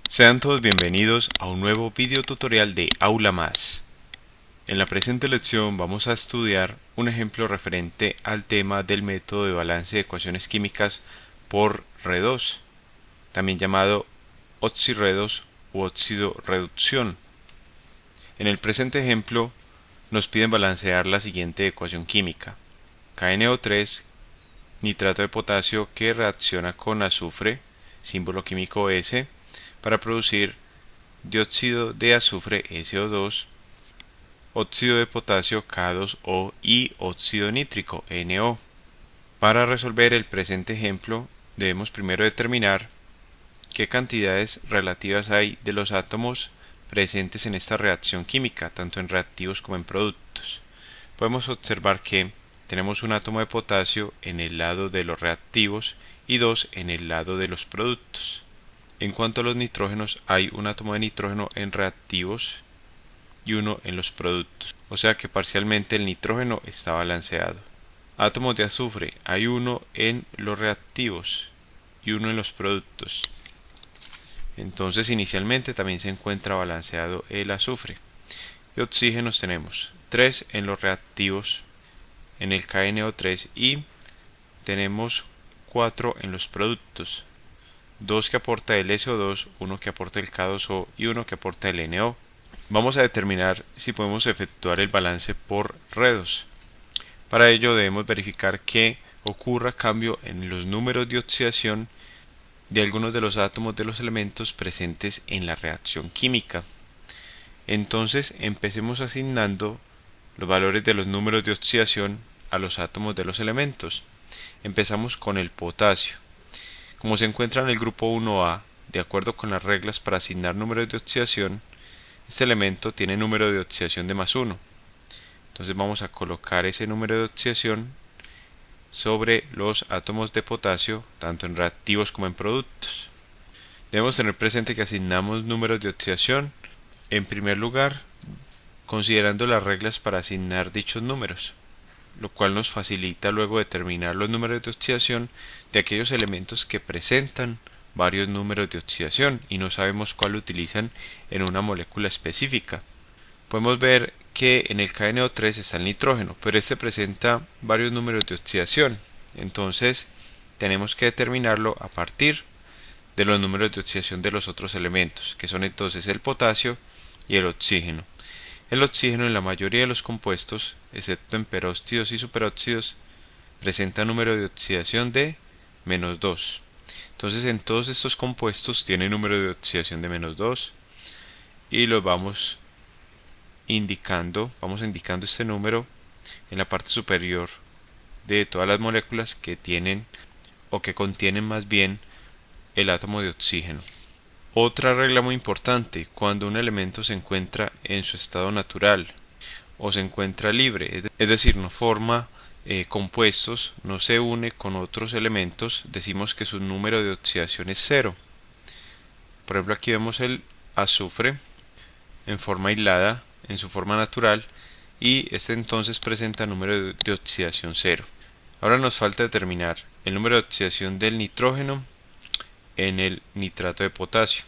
Sean todos bienvenidos a un nuevo video tutorial de Aula Más. En la presente lección vamos a estudiar un ejemplo referente al tema del método de balance de ecuaciones químicas por redox, también llamado oxirredox u óxido reducción. En el presente ejemplo nos piden balancear la siguiente ecuación química: KNO3, nitrato de potasio que reacciona con azufre, símbolo químico S, para producir dióxido de azufre SO2, óxido de potasio K2O y óxido nítrico NO. Para resolver el presente ejemplo debemos primero determinar qué cantidades relativas hay de los átomos presentes en esta reacción química, tanto en reactivos como en productos. Podemos observar que tenemos un átomo de potasio en el lado de los reactivos y dos en el lado de los productos. En cuanto a los nitrógenos, hay un átomo de nitrógeno en reactivos y uno en los productos, o sea que parcialmente el nitrógeno está balanceado. Átomos de azufre, hay uno en los reactivos y uno en los productos. Entonces inicialmente también se encuentra balanceado el azufre. Y oxígenos tenemos 3 en los reactivos en el KNO3 y tenemos 4 en los productos. 2 que aporta el SO2, 1 que aporta el K2O y 1 que aporta el NO. Vamos a determinar si podemos efectuar el balance por redox. Para ello debemos verificar que ocurra cambio en los números de oxidación de algunos de los átomos de los elementos presentes en la reacción química. Entonces empecemos asignando los valores de los números de oxidación a los átomos de los elementos. Empezamos con el potasio. Como se encuentra en el grupo 1A, de acuerdo con las reglas para asignar números de oxidación, este elemento tiene número de oxidación de +1. Entonces vamos a colocar ese número de oxidación sobre los átomos de potasio, tanto en reactivos como en productos. Debemos tener presente que asignamos números de oxidación, en primer lugar, considerando las reglas para asignar dichos números, lo cual nos facilita luego determinar los números de oxidación de aquellos elementos que presentan varios números de oxidación y no sabemos cuál utilizan en una molécula específica. Podemos ver que en el KNO3 está el nitrógeno, pero este presenta varios números de oxidación, entonces tenemos que determinarlo a partir de los números de oxidación de los otros elementos, que son entonces el potasio y el oxígeno. El oxígeno en la mayoría de los compuestos, excepto en peróxidos y superóxidos, presenta número de oxidación de -2. Entonces en todos estos compuestos tiene número de oxidación de -2 y los vamos indicando este número en la parte superior de todas las moléculas que tienen o que contienen más bien el átomo de oxígeno. Otra regla muy importante: cuando un elemento se encuentra en su estado natural o se encuentra libre, es decir, no forma compuestos, no se une con otros elementos, decimos que su número de oxidación es 0. Por ejemplo, aquí vemos el azufre en forma aislada, en su forma natural, y este entonces presenta número de oxidación 0. Ahora nos falta determinar el número de oxidación del nitrógeno en el nitrato de potasio.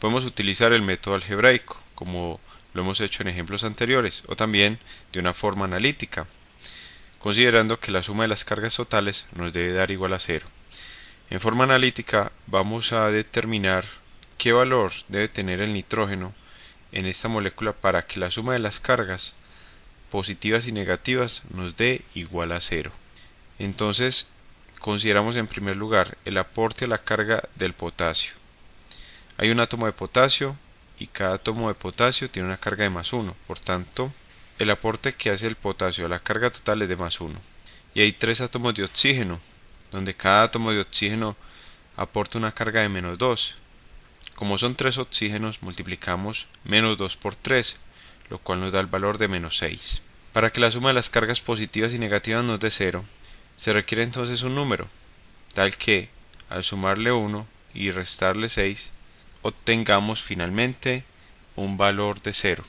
Podemos utilizar el método algebraico, como lo hemos hecho en ejemplos anteriores, o también de una forma analítica, considerando que la suma de las cargas totales nos debe dar igual a 0. En forma analítica vamos a determinar qué valor debe tener el nitrógeno en esta molécula para que la suma de las cargas positivas y negativas nos dé igual a 0. Entonces consideramos en primer lugar el aporte a la carga del potasio. Hay un átomo de potasio y cada átomo de potasio tiene una carga de +1, por tanto el aporte que hace el potasio a la carga total es de +1. Y hay 3 átomos de oxígeno, donde cada átomo de oxígeno aporta una carga de -2. Como son 3 oxígenos, multiplicamos -2 por 3, lo cual nos da el valor de -6. Para que la suma de las cargas positivas y negativas nos dé 0, se requiere entonces un número, tal que al sumarle 1 y restarle 6, obtengamos finalmente un valor de 0.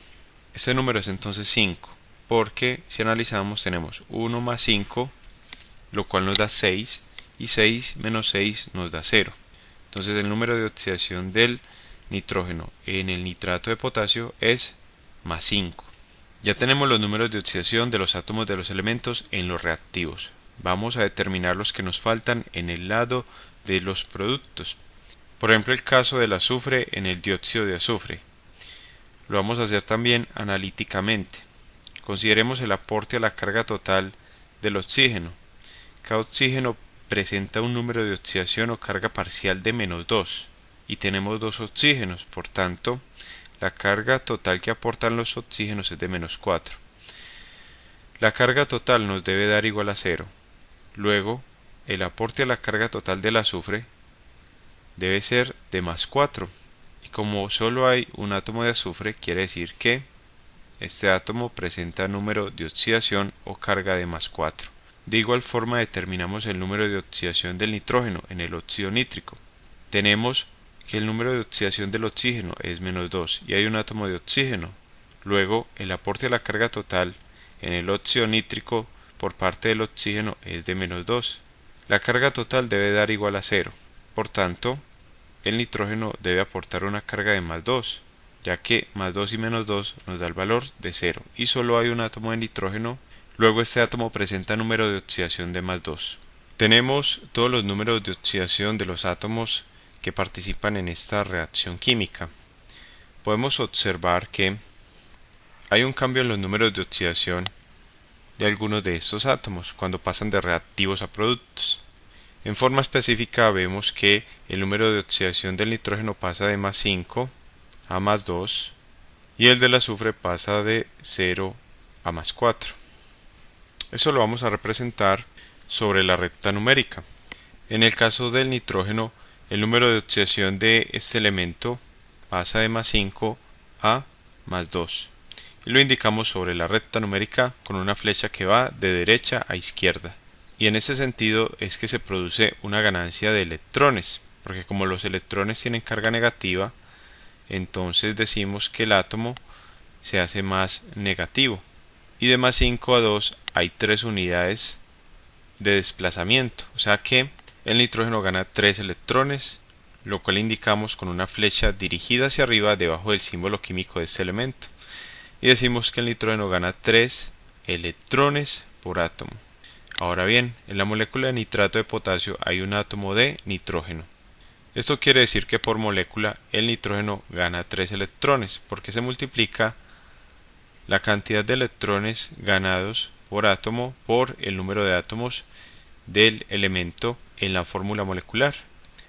Este número es entonces 5, porque si analizamos tenemos 1 más 5, lo cual nos da 6, y 6 menos 6 nos da 0. Entonces el número de oxidación del nitrógeno en el nitrato de potasio es más 5. Ya tenemos los números de oxidación de los átomos de los elementos en los reactivos. Vamos a determinar los que nos faltan en el lado de los productos. Por ejemplo, el caso del azufre en el dióxido de azufre. Lo vamos a hacer también analíticamente. Consideremos el aporte a la carga total del oxígeno. Cada oxígeno presenta un número de oxidación o carga parcial de -2 y tenemos dos oxígenos, por tanto, la carga total que aportan los oxígenos es de -4. La carga total nos debe dar igual a 0. Luego, el aporte a la carga total del azufre debe ser de +4. Y como solo hay un átomo de azufre, quiere decir que este átomo presenta número de oxidación o carga de +4. De igual forma determinamos el número de oxidación del nitrógeno en el óxido nítrico. Tenemos que el número de oxidación del oxígeno es -2 y hay un átomo de oxígeno. Luego, el aporte a la carga total en el óxido nítrico por parte del oxígeno es de -2. La carga total debe dar igual a 0. Por tanto, el nitrógeno debe aportar una carga de +2, ya que +2 y -2 nos da el valor de 0 y solo hay un átomo de nitrógeno. Luego este átomo presenta número de oxidación de +2. Tenemos todos los números de oxidación de los átomos que participan en esta reacción química. Podemos observar que hay un cambio en los números de oxidación de algunos de estos átomos cuando pasan de reactivos a productos. En forma específica vemos que el número de oxidación del nitrógeno pasa de +5 a +2 y el del azufre pasa de 0 a +4. Eso lo vamos a representar sobre la recta numérica. En el caso del nitrógeno, el número de oxidación de este elemento pasa de +5 a +2 y lo indicamos sobre la recta numérica con una flecha que va de derecha a izquierda. Y en ese sentido es que se produce una ganancia de electrones, porque como los electrones tienen carga negativa, entonces decimos que el átomo se hace más negativo. Y de +5 a 2 hay 3 unidades de desplazamiento, o sea que el nitrógeno gana 3 electrones, lo cual indicamos con una flecha dirigida hacia arriba debajo del símbolo químico de este elemento. Y decimos que el nitrógeno gana 3 electrones por átomo. Ahora bien, en la molécula de nitrato de potasio hay un átomo de nitrógeno. Esto quiere decir que por molécula el nitrógeno gana 3 electrones, porque se multiplica la cantidad de electrones ganados por átomo por el número de átomos del elemento en la fórmula molecular.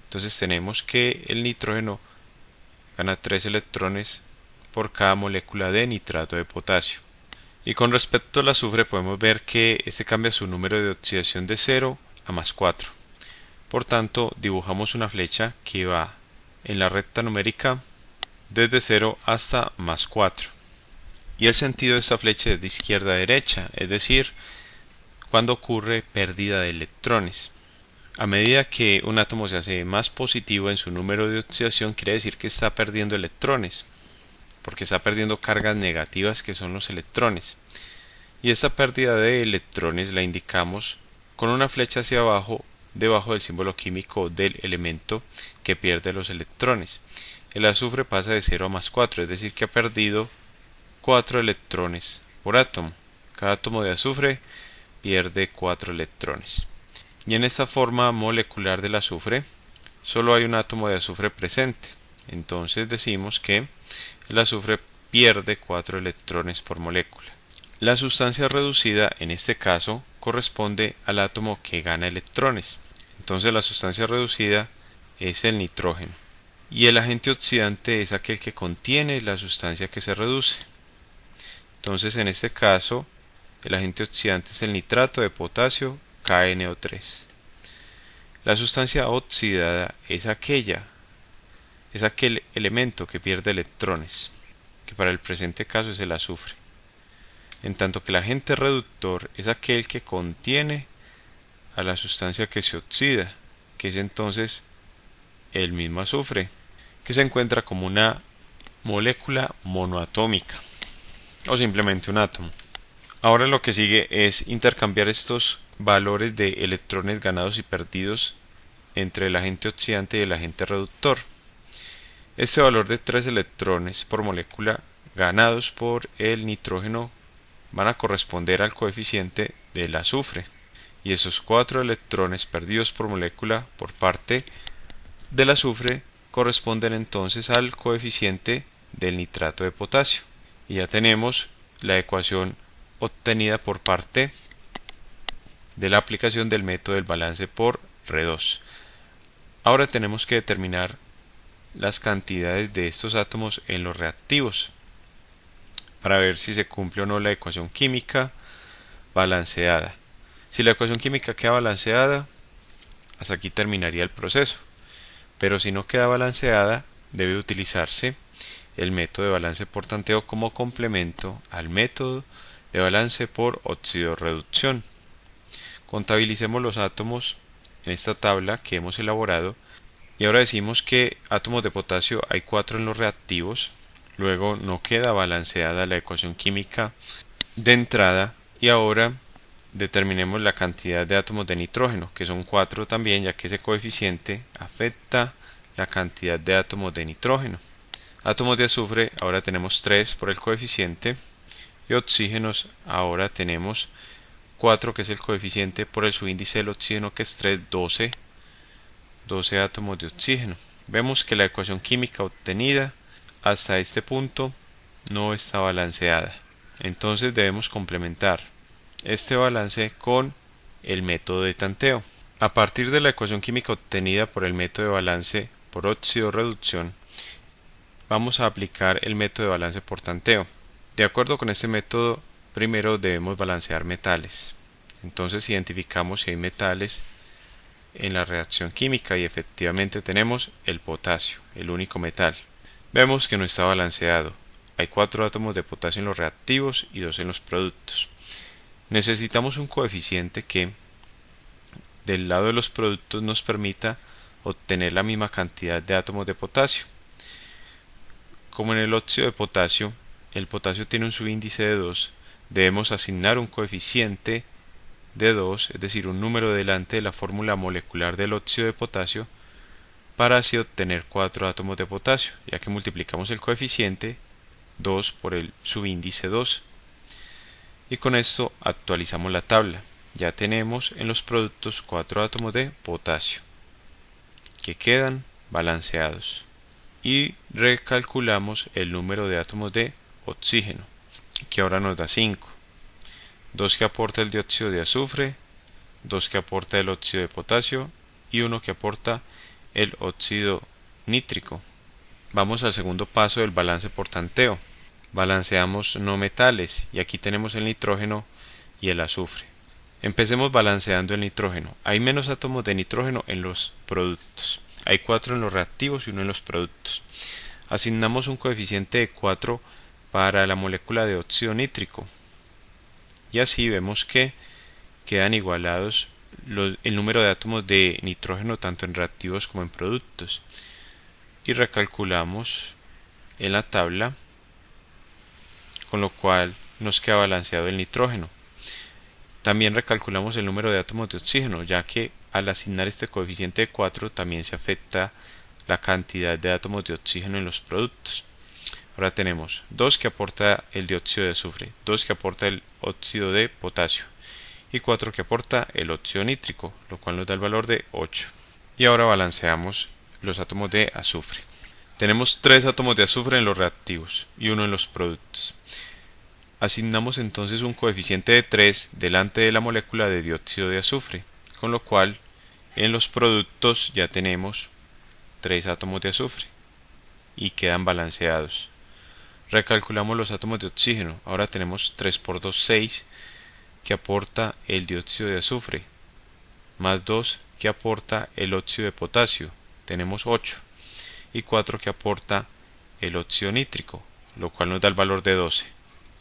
Entonces tenemos que el nitrógeno gana 3 electrones por cada molécula de nitrato de potasio. Y con respecto al azufre podemos ver que este cambia su número de oxidación de 0 a +4. Por tanto, dibujamos una flecha que va en la recta numérica desde 0 hasta +4. Y el sentido de esta flecha es de izquierda a derecha, es decir, cuando ocurre pérdida de electrones. A medida que un átomo se hace más positivo en su número de oxidación, quiere decir que está perdiendo electrones, porque está perdiendo cargas negativas que son los electrones. Y esta pérdida de electrones la indicamos con una flecha hacia abajo debajo del símbolo químico del elemento que pierde los electrones. El azufre pasa de 0 a +4, es decir que ha perdido 4 electrones por átomo. Cada átomo de azufre pierde 4 electrones. Y en esta forma molecular del azufre solo hay un átomo de azufre presente. Entonces decimos que el azufre pierde 4 electrones por molécula. La sustancia reducida en este caso corresponde al átomo que gana electrones. Entonces la sustancia reducida es el nitrógeno. Y el agente oxidante es aquel que contiene la sustancia que se reduce. Entonces en este caso el agente oxidante es el nitrato de potasio KNO3. La sustancia oxidada es aquel elemento que pierde electrones, que para el presente caso es el azufre, en tanto que el agente reductor es aquel que contiene a la sustancia que se oxida, que es entonces el mismo azufre, que se encuentra como una molécula monoatómica o simplemente un átomo. Ahora lo que sigue es intercambiar estos valores de electrones ganados y perdidos entre el agente oxidante y el agente reductor. Este valor de 3 electrones por molécula ganados por el nitrógeno van a corresponder al coeficiente del azufre, y esos 4 electrones perdidos por molécula por parte del azufre corresponden entonces al coeficiente del nitrato de potasio. Y ya tenemos la ecuación obtenida por parte de la aplicación del método del balance por R2. Ahora tenemos que determinar las cantidades de estos átomos en los reactivos para ver si se cumple o no la ecuación química balanceada. Si la ecuación química queda balanceada, hasta aquí terminaría el proceso, pero si no queda balanceada, debe utilizarse el método de balance por tanteo como complemento al método de balance por oxidorreducción. Contabilicemos los átomos en esta tabla que hemos elaborado y ahora decimos que átomos de potasio hay 4 en los reactivos. Luego no queda balanceada la ecuación química de entrada y ahora determinemos la cantidad de átomos de nitrógeno, que son 4 también, ya que ese coeficiente afecta la cantidad de átomos de nitrógeno. Átomos de azufre ahora tenemos 3 por el coeficiente y oxígenos ahora tenemos 4, que es el coeficiente por el subíndice del oxígeno, que es 3, 12 átomos de oxígeno. Vemos que la ecuación química obtenida hasta este punto no está balanceada. Entonces debemos complementar este balance con el método de tanteo. A partir de la ecuación química obtenida por el método de balance por oxidorreducción, vamos a aplicar el método de balance por tanteo. De acuerdo con este método, primero debemos balancear metales. Entonces identificamos si hay metales en la reacción química y efectivamente tenemos el potasio, el único metal. Vemos que no está balanceado. Hay 4 átomos de potasio en los reactivos y 2 en los productos. Necesitamos un coeficiente que del lado de los productos nos permita obtener la misma cantidad de átomos de potasio. Como en el óxido de potasio, el potasio tiene un subíndice de 2, debemos asignar un coeficiente de 2, es decir, un número delante de la fórmula molecular del óxido de potasio, para así obtener 4 átomos de potasio, ya que multiplicamos el coeficiente 2 por el subíndice 2. Y con esto actualizamos la tabla. Ya tenemos en los productos 4 átomos de potasio, que quedan balanceados. Y recalculamos el número de átomos de oxígeno, que ahora nos da 5. 2 que aporta el dióxido de azufre, 2 que aporta el óxido de potasio y 1 que aporta el óxido nítrico. Vamos al segundo paso del balance por tanteo. Balanceamos no metales y aquí tenemos el nitrógeno y el azufre. Empecemos balanceando el nitrógeno. Hay menos átomos de nitrógeno en los productos. Hay 4 en los reactivos y 1 en los productos. Asignamos un coeficiente de 4 para la molécula de óxido nítrico. Y así vemos que quedan igualados el número de átomos de nitrógeno tanto en reactivos como en productos. Y recalculamos en la tabla, con lo cual nos queda balanceado el nitrógeno. También recalculamos el número de átomos de oxígeno, ya que al asignar este coeficiente de 4 también se afecta la cantidad de átomos de oxígeno en los productos. Ahora tenemos 2 que aporta el dióxido de azufre, 2 que aporta el óxido de potasio y 4 que aporta el óxido nítrico, lo cual nos da el valor de 8. Y ahora balanceamos los átomos de azufre. Tenemos 3 átomos de azufre en los reactivos y 1 en los productos. Asignamos entonces un coeficiente de 3 delante de la molécula de dióxido de azufre, con lo cual en los productos ya tenemos 3 átomos de azufre y quedan balanceados. Recalculamos los átomos de oxígeno. Ahora tenemos 3 por 2, 6 que aporta el dióxido de azufre, más 2 que aporta el óxido de potasio, tenemos 8, y 4 que aporta el óxido nítrico, lo cual nos da el valor de 12.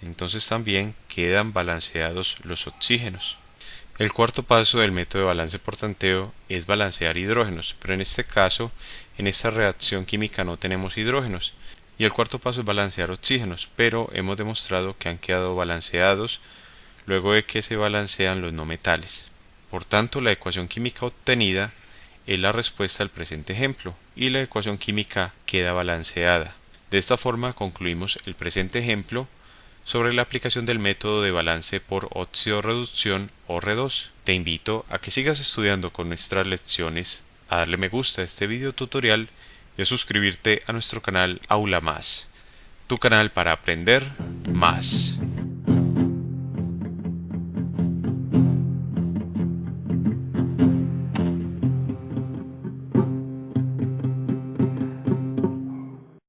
Entonces también quedan balanceados los oxígenos. El cuarto paso del método de balance por tanteo es balancear hidrógenos, pero en este caso, en esta reacción química no tenemos hidrógenos. Y el cuarto paso es balancear oxígenos, pero hemos demostrado que han quedado balanceados luego de que se balancean los no metales. Por tanto, la ecuación química obtenida es la respuesta al presente ejemplo y la ecuación química queda balanceada. De esta forma concluimos el presente ejemplo sobre la aplicación del método de balance por óxido-reducción o R2. Te invito a que sigas estudiando con nuestras lecciones, a darle me gusta a este video tutorial y a suscribirte a nuestro canal Aula Más, tu canal para aprender más.